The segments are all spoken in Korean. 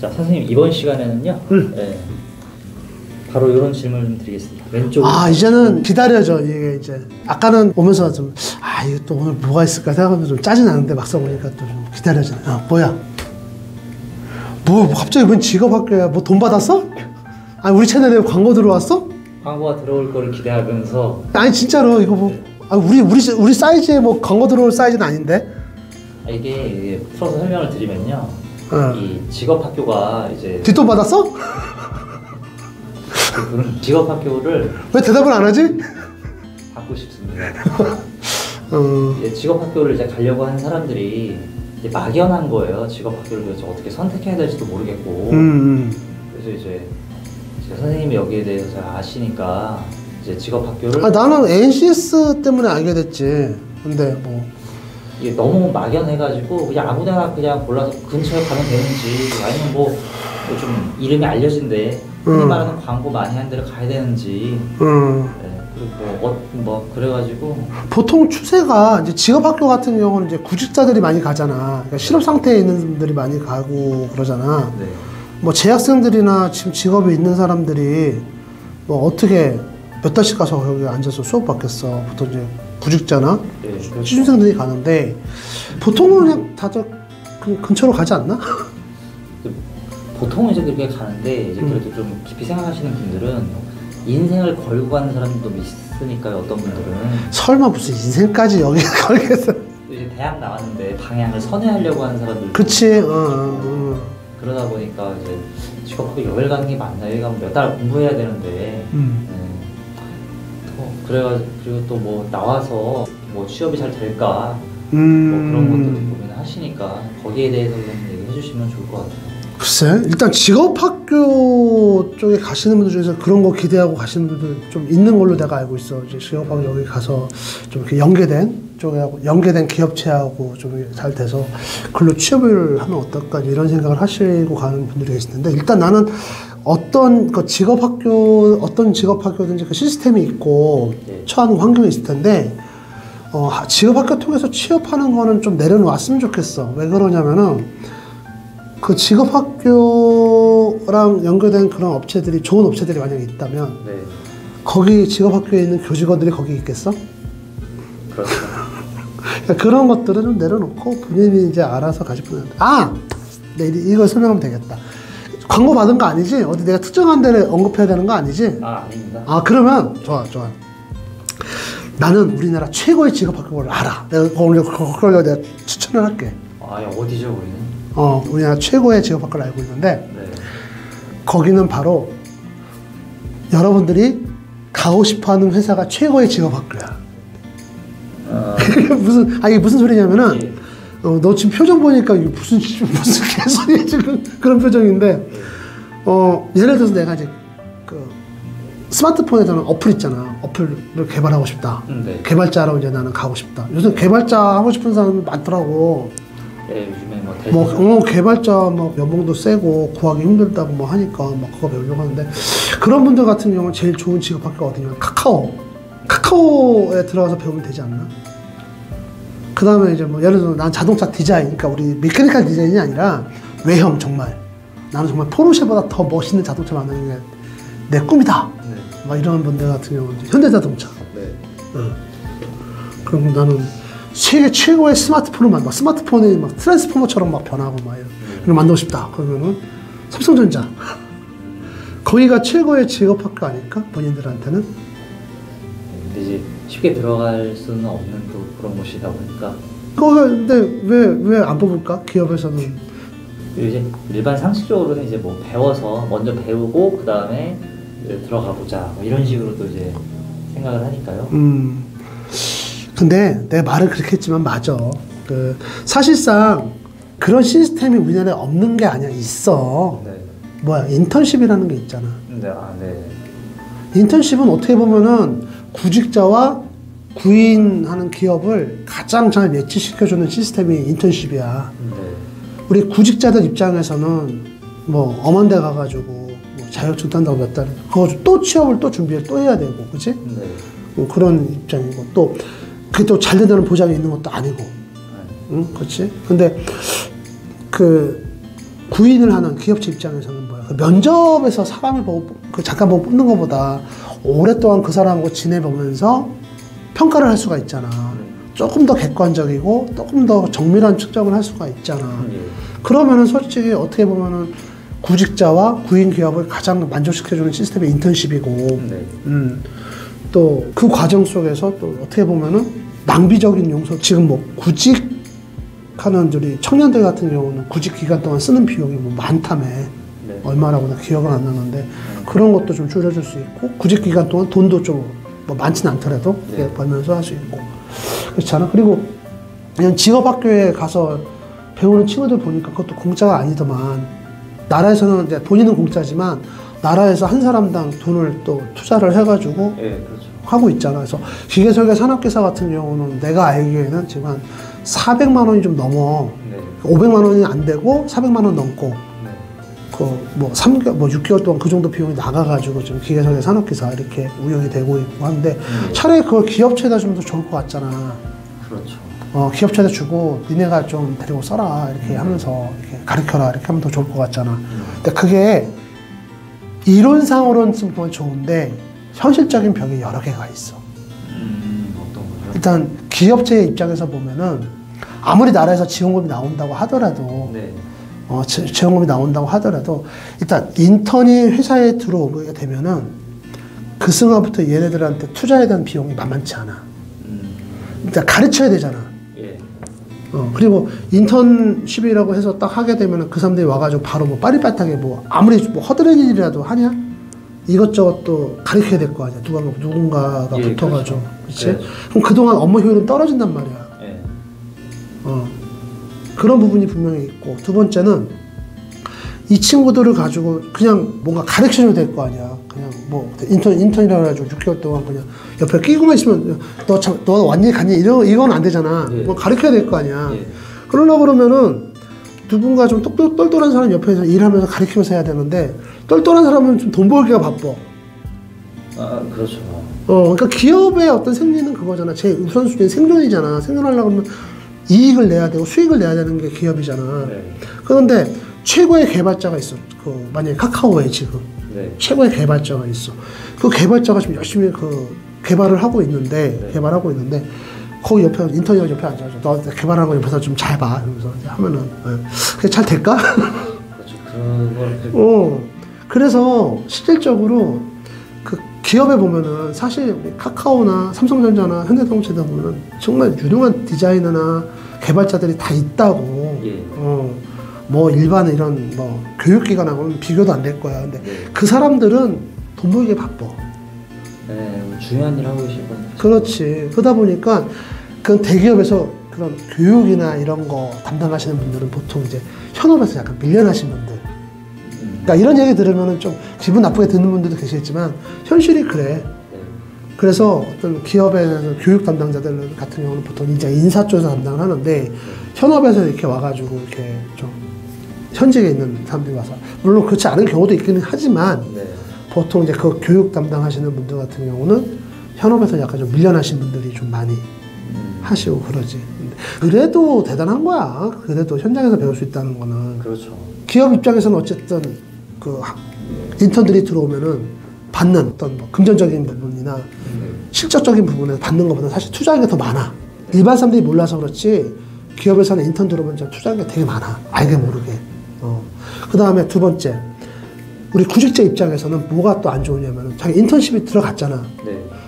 자, 선생님 이번 시간에는요. 네, 바로 이런 질문을 좀 드리겠습니다. 왼쪽. 이제는 기다려져. 이게 이제 아까는 오면서 좀 이거 또 오늘 뭐가 있을까 생각하면서 좀 짜증 나는데 막상 오니까 또 좀 기다려지네. 뭐야? 뭐 갑자기 웬 직업학교야? 뭐 돈 받았어? 아니 우리 채널에 광고 들어왔어? 광고가 들어올 거를 기대하면서. 아니 진짜로 이거 뭐 우리 사이즈에 뭐 광고 들어올 사이즈는 아닌데? 이게 풀어서 설명을 드리면요. 이 직업학교가 이제 뒷돈 받았어? 그런 직업학교를 왜 대답을 안 하지? 받고 싶습니다. 직업학교를 이제 가려고 하는 사람들이 이제 막연한 거예요. 직업학교를 도대체 어떻게 선택해야 될지도 모르겠고. 그래서 이제 선생님이 여기에 대해서 잘 아시니까 이제 직업학교를. 나는 NCS 때문에 알게 됐지. 근데 뭐 이게 너무 막연해가지고 그냥 아무데나 그냥 골라서 근처에 가면 되는지, 아니면 뭐 좀 이름이 알려진데 흔히 말하는 광고 많이 하는 데를 가야 되는지. 네, 그리고 뭐 그래가지고 보통 추세가 이제 직업학교 같은 경우는 이제 구직자들이 많이 가잖아. 그러니까 실업 상태에 있는 분들이 많이 가고 그러잖아. 네. 뭐 재학생들이나 지금 직업에 있는 사람들이 뭐 어떻게 몇 달씩 가서 여기 앉아서 수업 받겠어. 보통 이제 구직자나 취준생들이 가는데 보통은 그냥 다들 근처로 가지 않나? 보통은 이제 그렇게 가는데 이제 그래도 좀 깊이 생각하시는 분들은 인생을 걸고 가는 사람들도 있으니까요. 어떤 분들은 설마 무슨 인생까지 여기 걸겠어? 이제 대학 나왔는데 방향을 선회하려고 하는 사람들. 그치. 그러다 보니까 이제 직업학교 여길 가는 게 맞나? 여기 가면 몇 달 공부해야 되는데. 그리고 또 뭐 나와서 뭐 취업이 잘 될까? 뭐 그런 것들도 고민을 하시니까 거기에 대해서 좀 얘기해 주시면 좋을 것 같아요. 글쎄, 일단 직업학교 쪽에 가시는 분들 중에서 그런 거 기대하고 가시는 분들 좀 있는 걸로 내가 알고 있어. 이제 직업학교 여기 가서 좀 이렇게 연계된 기업체하고 좀 잘 돼서 글로 취업을 하면 어떨까 이런 생각을 하시고 가는 분들이 계시는데, 일단 나는 어떤 직업학교든지 그 시스템이 있고 처하는 환경이 있을 텐데, 직업학교 통해서 취업하는 거는 좀 내려놓았으면 좋겠어. 왜 그러냐면은 그 직업학교랑 연결된 그런 업체들이, 좋은 업체들이 만약에 있다면 거기 직업학교에 있는 교직원들이 거기 있겠어? 그렇죠. 그러니까 그런 것들은 좀 내려놓고 본인이 이제 알아서 가실 분은 이걸 설명하면 되겠다. 광고 받은 거 아니지? 어디 내가 특정한 데를 언급해야 되는 거 아니지? 아닙니다. 그러면 좋아. 나는 우리나라 최고의 직업학교를 알아. 내가 그걸 내가 추천을 할게. 어디죠, 우리는? 우리나라 최고의 직업학교를 알고 있는데, 거기는 바로 여러분들이 가고 싶어하는 회사가 최고의 직업학교야. 이게 무슨 소리냐면은, 너 지금 표정 보니까 이게 무슨 개소리야 지금. 그런 표정인데, 예를 들어서 내가 이제 그 스마트폰에서는 어플 있잖아. 어플을 개발하고 싶다. 개발자로 이제 나는 가고 싶다. 요즘 개발자 하고 싶은 사람이 많더라고. 요즘에 개발자 연봉도 세고 구하기 힘들다고 하니까 그거 배우려고 하는데, 그런 분들 같은 경우는 제일 좋은 직업학교가 어디냐면 카카오에 들어가서 배우면 되지 않나? 그 다음에 이제 예를 들어 난 자동차 디자인, 그러니까 우리 메카니컬 디자인이 아니라 외형, 정말 나는 정말 포르쉐보다 더 멋있는 자동차 만드는 게 내 꿈이다. 이런 분들 같은 경우는 현대자동차. 그럼 나는 세계 최고의 스마트폰을 스마트폰이 트랜스포머처럼 변하고 이런 만들고 싶다. 그러면은 삼성전자. 거기가 최고의 직업학교 아닐까? 본인들한테는. 근데 이제 쉽게 들어갈 수는 없는 그런 곳이다 보니까. 근데 왜 안 뽑을까? 기업에서는. 이제 일반 상식적으로는 이제 배워서 먼저 배우고 그 다음에 들어가 보자 이런 식으로도 이제 생각을 하니까요. 근데 내 말을 그렇게 했지만 맞아. 사실상 그런 시스템이 우리나라에 없는 게 아니야. 있어. 인턴십이라는 게 있잖아. 인턴십은 어떻게 보면은 구직자와 구인하는 기업을 가장 잘 매치시켜주는 시스템이 인턴십이야. 우리 구직자들 입장에서는 엄한 데 가가지고 자격증 딴다고 몇 달, 그거 또 취업을 또 준비를 또 해야 되고, 그치? 그런 입장이고, 또 그게 또 잘 된다는 보장이 있는 것도 아니고, 응? 그치? 근데 구인을 하는 기업체 입장에서는 뭐야? 그 면접에서 사람을 보고 잠깐 보고 뽑는 것보다 오랫동안 그 사람하고 지내보면서 평가를 할 수가 있잖아. 조금 더 객관적이고 조금 더 정밀한 측정을 할 수가 있잖아. 그러면은 솔직히 어떻게 보면은 구직자와 구인 기업을 가장 만족시켜주는 시스템이 인턴십이고, 또 그 과정 속에서 또 어떻게 보면은 낭비적인 요소, 지금 뭐 구직하는 우리 청년들 같은 경우는 구직 기간 동안 쓰는 비용이 뭐 많다며. 얼마라고 나 기억은 안 나는데 그런 것도 좀 줄여줄 수 있고, 구직 기간 동안 돈도 좀 뭐 많지는 않더라도 벌면서 할 수 있고 그렇잖아. 그리고 그냥 직업학교에 가서 배우는 친구들 보니까 그것도 공짜가 아니더만. 나라에서는 이제 본인은 공짜지만 나라에서 한 사람당 돈을 또 투자를 해가지고 그렇죠. 하고 있잖아. 그래서 기계설계 산업기사 같은 경우는 내가 알기에는 지금 한 400만 원이 좀 넘어. 500만 원이 안 되고 400만 원 넘고. 뭐 3개월, 뭐 6개월 동안 그 정도 비용이 나가가지고 지금 기계설계 산업기사 이렇게 운영이 되고 있고 하는데 차라리 그걸 기업체에다 주면 더 좋을 것 같잖아. 그렇죠. 기업체에다 주고 니네가 좀 데리고 써라 이렇게 하면서 이렇게 가르쳐라 이렇게 하면 더 좋을 것 같잖아. 근데 그게 이론상으로는 좀 보면 좋은데 현실적인 벽이 여러 개가 있어. 어떤 거요? 일단 기업체 입장에서 보면은 아무리 나라에서 지원금이 나온다고 하더라도 지원금이 나온다고 하더라도 일단 인턴이 회사에 들어오게 되면은 그 순간부터 얘네들한테 투자에 대한 비용이 만만치 않아. 일단 가르쳐야 되잖아. 그리고 인턴십이라고 해서 딱 하게 되면은 그 사람들이 와가지고 바로 뭐 빠릿빠릿하게 뭐 아무리 뭐 허드렛 일이라도 하냐? 이것저것 또 가르쳐야 될 거 아니야. 누군가가 붙어가지고. 그렇지? 네. 그럼 그동안 업무 효율은 떨어진단 말이야. 그런 부분이 분명히 있고, 두 번째는 이 친구들을 가지고 그냥 뭔가 가르쳐줘야 될 거 아니야. 그냥 뭐 인턴이라고 해가지고 6개월 동안 그냥 옆에 끼고만 있으면 너 왔니 갔니 이건 안 되잖아. 뭐 가르쳐야 될 거 아니야. 그러려고 그러면은 누군가 좀 똘똘한 사람 옆에서 일하면서 가르치면서 해야 되는데 똘똘한 사람은 좀 돈 벌기가 바빠. 그렇죠. 그러니까 기업의 어떤 생리는 그거잖아. 제 우선순위 생존이잖아. 생존하려고 하면 이익을 내야 되고 수익을 내야 되는 게 기업이잖아. 그런데 최고의 개발자가 있어. 만약에 카카오에 지금 최고의 개발자가 있어. 그 개발자가 지금 열심히 개발을 하고 있는데 거기 옆에 인턴이 옆에 앉아서 너 개발하는 거 옆에서 좀 잘 봐. 이러면서 하면은 그게 잘 될까? 그렇죠. 그래서 실질적으로 그 기업에 보면은 사실 카카오나 삼성전자나 현대자동차다 보면은 정말 유능한 디자이너나 개발자들이 다 있다고. 뭐 일반 이런 뭐 교육기관하고는 비교도 안 될 거야. 근데 그 사람들은 돈 벌기에 바빠. 중요한 일 하고 계시고. 그렇지. 그러다 보니까 그 대기업에서 그런 교육이나 이런 거 담당하시는 분들은 보통 이제 현업에서 약간 밀려나신 분들. 그러니까 이런 얘기 들으면은 좀 기분 나쁘게 듣는 분들도 계시겠지만 현실이 그래. 그래서 어떤 기업에서 교육 담당자들 같은 경우는 보통 이제 인사 쪽에서 담당을 하는데 현업에서 이렇게 와가지고 이렇게 좀 현직에 있는 사람들이 와서 물론 그렇지 않은 경우도 있기는 하지만 보통 이제 그 교육 담당하시는 분들 같은 경우는 현업에서 약간 좀 밀려나신 분들이 좀 많이 하시고 그러지. 그래도 대단한 거야. 그래도 현장에서 배울 수 있다는 거는. 그렇죠. 기업 입장에서는 어쨌든 그 인턴들이 들어오면은 받는 어떤 뭐 금전적인 부분이나 실질적인 부분에서 받는 것보다 사실 투자하는 게 더 많아. 일반 사람들이 몰라서 그렇지 기업에서는 인턴 들어오면 투자하는 게 되게 많아. 알게 모르게. 그 다음에 두 번째, 우리 구직자 입장에서는 뭐가 또 안 좋으냐면은 자기 인턴십이 들어갔잖아.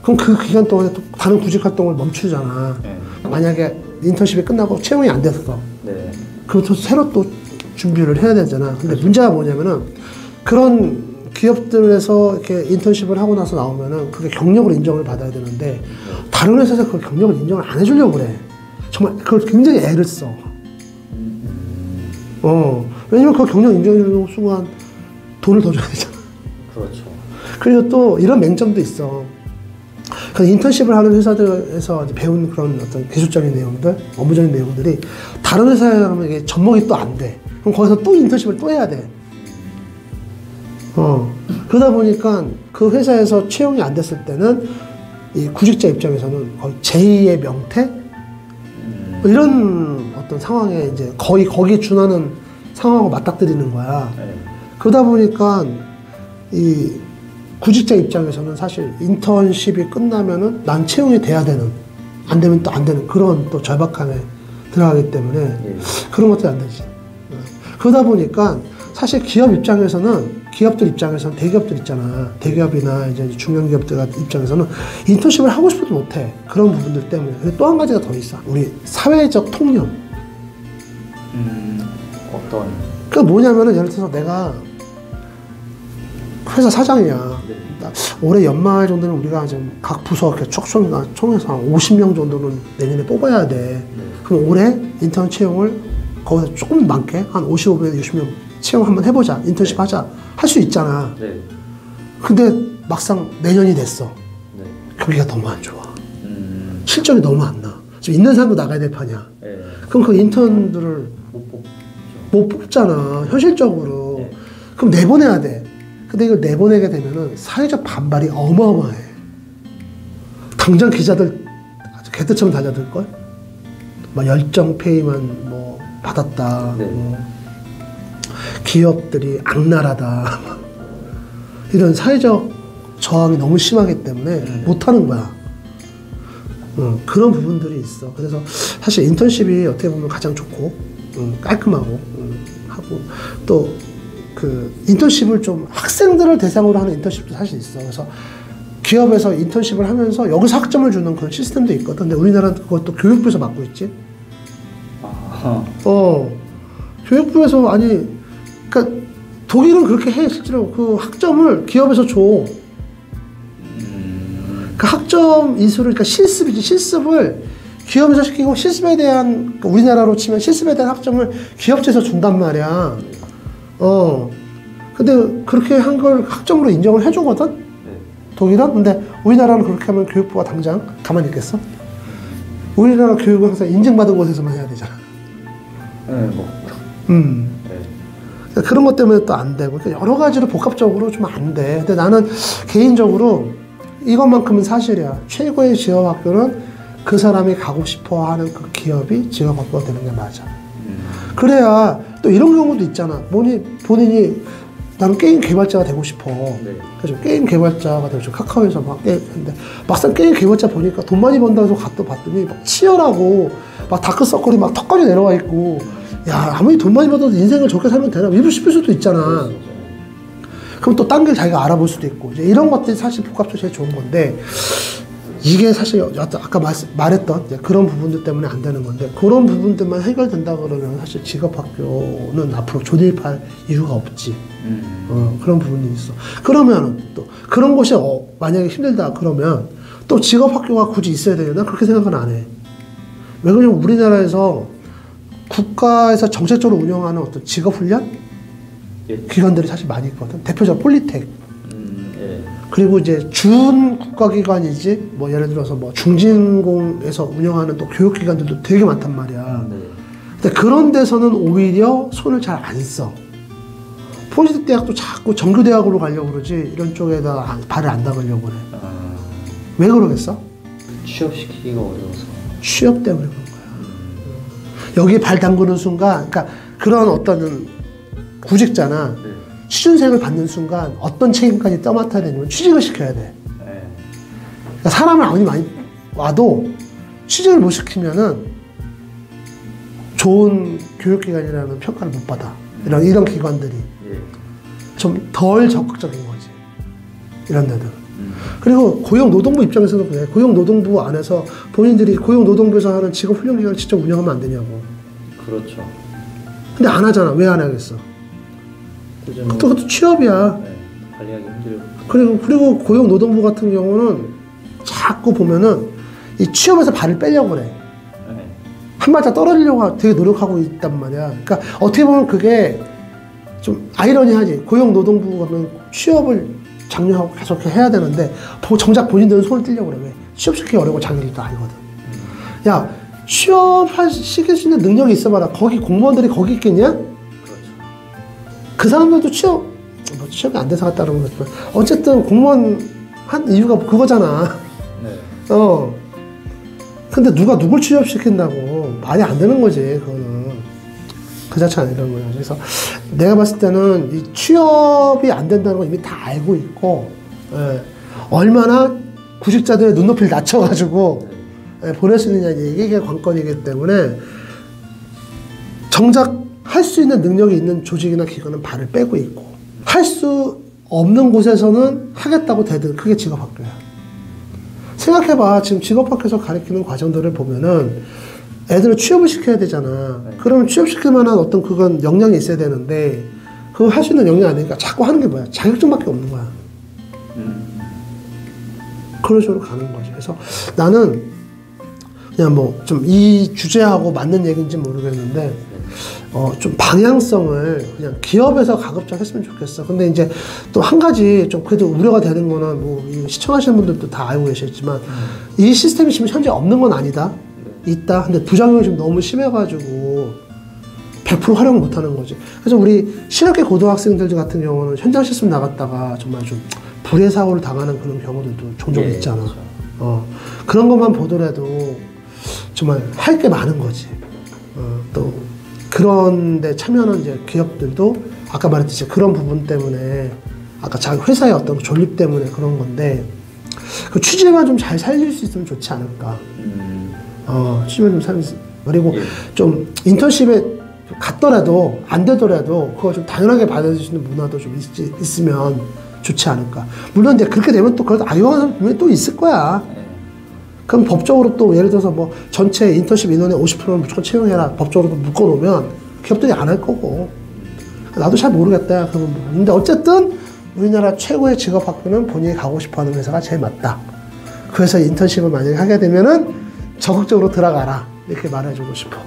그럼 그 기간 동안에 또 다른 구직 활동을 멈추잖아. 만약에 인턴십이 끝나고 채용이 안 됐어. 그럼 또 새로 또 준비를 해야 되잖아. 근데 문제가 뭐냐면은 그런 기업들에서 이렇게 인턴십을 하고 나서 나오면은 그게 경력으로 인정을 받아야 되는데 다른 회사에서 그 경력을 인정을 안 해주려고 그래. 정말 그걸 굉장히 애를 써. 왜냐면 그 경력 인정해주는 순간 돈을 더 줘야 되잖아. 그렇죠. 그리고 또 이런 맹점도 있어. 그 인턴십을 하는 회사들에서 배운 그런 어떤 기술적인 내용들, 업무적인 내용들이 다른 회사에 가면 이게 접목이 또 안 돼. 그럼 거기서 또 인턴십을 또 해야 돼. 그러다 보니까 그 회사에서 채용이 안 됐을 때는 이 구직자 입장에서는 거의 제2의 명퇴? 뭐 이런 어떤 상황에 이제 거의 거기에 준하는 상황하고 맞닥뜨리는 거야. 네. 그러다 보니까 이 구직자 입장에서는 사실 인턴십이 끝나면은 난 채용이 돼야 되는, 안 되면 또 안 되는 그런 또 절박함에 들어가기 때문에 네. 그런 것들이 안 되지. 그러다 보니까 사실 기업 입장에서는, 기업들 입장에서는, 대기업들 있잖아. 대기업이나 이제 중견기업들 입장에서는 인턴십을 하고 싶어도 못해. 그런 부분들 때문에. 근데 또 한 가지가 더 있어. 우리 사회적 통념. 어떤? 그 뭐냐면은 예를 들어서 내가 회사 사장이야. 네. 올해 연말 정도는 우리가 좀 각 부서 이렇게 총해서 한 50명 정도는 내년에 뽑아야 돼. 네. 그럼 올해 인턴 채용을 거기서 조금 많게 한 55명, 60명 채용 한번 해보자. 인턴십 하자. 할 수 있잖아. 네. 근데 막상 내년이 됐어. 네. 경기가 너무 안 좋아. 실적이 너무 안 나. 지금 있는 사람도 나가야 될 판이야. 네. 그럼 그 인턴들을 못 뽑죠. 못 뽑잖아. 현실적으로. 네. 그럼 내보내야 돼. 근데 이걸 내보내게 되면은 사회적 반발이 어마어마해. 당장 기자들 아주 개떼처럼 달려들걸? 막 열정 페이만 뭐 받았다. 네. 뭐 기업들이 악랄하다. 이런 사회적 저항이 너무 심하기 때문에 못하는 거야. 그런 부분들이 있어. 그래서 사실 인턴십이 어떻게 보면 가장 좋고 깔끔하고 하고 또 그 인턴십을 좀 학생들을 대상으로 하는 인턴십도 사실 있어. 그래서 기업에서 인턴십을 하면서 여기서 학점을 주는 그런 시스템도 있거든. 근데 우리나라는 그것도 교육부에서 맡고 있지. 교육부에서 아니, 그러니까 독일은 그렇게 해. 실제로 그 학점을 기업에서 줘. 그 학점 인수를, 그러니까 실습이지. 실습을 기업에서 시키고 실습에 대한, 그러니까 우리나라로 치면 실습에 대한 학점을 기업체에서 준단 말이야. 근데 그렇게 한 걸 학점으로 인정을 해주거든? 네. 독일은? 근데 우리나라는 그렇게 하면 교육부가 당장 가만히 있겠어? 우리나라 교육은 항상 인증받은 곳에서만 해야 되잖아. 네, 뭐. 네. 네. 그런 것 때문에 또 안 되고, 그러니까 여러 가지로 복합적으로 좀 안 돼. 근데 나는 개인적으로 이것만큼은 사실이야. 최고의 지역학교는 그 사람이 가고 싶어 하는 그 기업이 지역학교가 되는 게 맞아. 그래야 또 이런 경우도 있잖아. 본인이 나는 게임 개발자가 되고 싶어. 네. 그래서 게임 개발자가 되고 싶어. 카카오에서 막 근데 막상 게임 개발자 보니까 돈 많이 번다고 해서 봤더니 막 치열하고 막 다크서클이 막 턱까지 내려와 있고, 야, 아무리 돈 많이 벌어도 인생을 저렇게 살면 되나? 일부 싶을 수도 있잖아. 그럼 또 딴 길 자기가 알아볼 수도 있고. 이제 이런 것들이 사실 복합적으로 제일 좋은 건데, 이게 사실 아까 말했던 그런 부분들 때문에 안 되는 건데, 그런 부분들만 해결된다 그러면 사실 직업학교는 앞으로 존립할 이유가 없지. 그런 부분이 있어. 그러면 또 그런 곳이 만약에 힘들다 그러면 또 직업학교가 굳이 있어야 되냐? 난 그렇게 생각은 안 해. 왜 그러냐면 우리나라에서 국가에서 정책적으로 운영하는 어떤 직업훈련 기관들이 사실 많이 있거든. 대표적으로 폴리텍. 예. 그리고 이제 준 국가기관이지, 뭐 예를 들어서 뭐 중진공에서 운영하는 또 교육기관들도 되게 많단 말이야. 네. 근데 그런 데서는 오히려 손을 잘 안 써. 폴리텍 대학도 자꾸 정규대학으로 가려고 그러지, 이런 쪽에다 발을 안 담으려고 그래. 왜 그러겠어? 취업시키기가 어려워서. 취업 때문에 그런 거야. 여기 발 담그는 순간, 그러니까 그런 어떤 구직자나 네. 취준생을 받는 순간 어떤 책임까지 떠맡아야 되냐면 취직을 시켜야 돼. 네. 그러니까 사람을 아무리 많이 와도 취직을 못 시키면은 좋은 교육기관이라는 평가를 못 받아. 이런 기관들이 예. 좀 덜 적극적인 거지. 이런 데들. 그리고 고용노동부 입장에서도 그래. 고용노동부 안에서 본인들이 고용노동부에서 하는 직업훈련기관을 직접 운영하면 안 되냐고. 그렇죠. 근데 안 하잖아. 왜 안 하겠어? 그것도 취업이야. 네. 관리하기 힘들고. 그리고 고용노동부 같은 경우는 자꾸 보면은 이 취업에서 발을 빼려고 그래. 네. 한 발짝 떨어지려고 되게 노력하고 있단 말이야. 그러니까 어떻게 보면 그게 좀 아이러니하지. 고용노동부는 취업을 장려하고 계속 해야 되는데 정작 본인들은 손을 떼려고 그래. 왜? 취업시키기 어려워 자기들도 알거든. 야, 취업시킬 수 있는 능력이 있어봐라. 거기 공무원들이 거기 있겠냐? 그 사람들도 취업이 안 돼서 갔다 그러는 거지만 어쨌든 공무원 한 이유가 그거잖아. 네. 근데 누가 누굴 취업시킨다고 말이 안 되는 거지, 그거는. 그 자체 아니라는 거예요. 그래서 내가 봤을 때는 이 취업이 안 된다는 건 이미 다 알고 있고, 예, 얼마나 구직자들의 눈높이를 낮춰가지고 예, 보낼 수 있느냐, 이게 관건이기 때문에 정작 할 수 있는 능력이 있는 조직이나 기관은 발을 빼고 있고, 할 수 없는 곳에서는 하겠다고 대든 그게 직업학교야. 생각해봐. 지금 직업학교에서 가르치는 과정들을 보면은 애들을 취업을 시켜야 되잖아. 그러면 취업시킬 만한 어떤 그건 역량이 있어야 되는데 그거 할 수 있는 역량이 아니니까 자꾸 하는 게 뭐야? 자격증밖에 없는 거야. 그런 식으로 가는 거지. 그래서 나는 그냥 뭐 좀 이 주제하고 맞는 얘기인지 모르겠는데 좀 방향성을 그냥 기업에서 가급적 했으면 좋겠어. 근데 이제 또 한 가지 좀 그래도 우려가 되는 거는 뭐 시청하시는 분들도 다 알고 계시겠지만 이 시스템이 지금 현재 없는 건 아니다. 있다. 근데 부작용이 좀 너무 심해가지고 100% 활용을 못하는 거지. 그래서 우리 실업계 고등학생들 같은 경우는 현장 실습 나갔다가 정말 좀 불의 사고를 당하는 그런 경우들도 종종 있잖아. 그렇죠. 그런 것만 보더라도 정말 할 게 많은 거지. 또 그런데 참여하는 이제 기업들도 아까 말했듯이 그런 부분 때문에 아까 자기 회사의 어떤 존립 때문에 그런 건데 그 취지만 좀 잘 살릴 수 있으면 좋지 않을까. 취지만 좀 살릴 수. 그리고 좀 인턴십에 갔더라도 안 되더라도 그거 좀 당연하게 받아들이시는 문화도 좀 있으면 좋지 않을까. 물론 이제 그렇게 되면 또 그래도 아유한 사람 분명히 또 있을 거야. 그럼 법적으로 또 예를 들어서 뭐 전체 인턴십 인원의 50%는 무조건 채용해라. 법적으로 묶어놓으면 기업들이 안 할 거고. 나도 잘 모르겠다. 그러면 뭐. 근데 어쨌든 우리나라 최고의 직업학교는 본인이 가고 싶어하는 회사가 제일 맞다. 그래서 인턴십을 만약에 하게 되면은 적극적으로 들어가라. 이렇게 말해주고 싶어.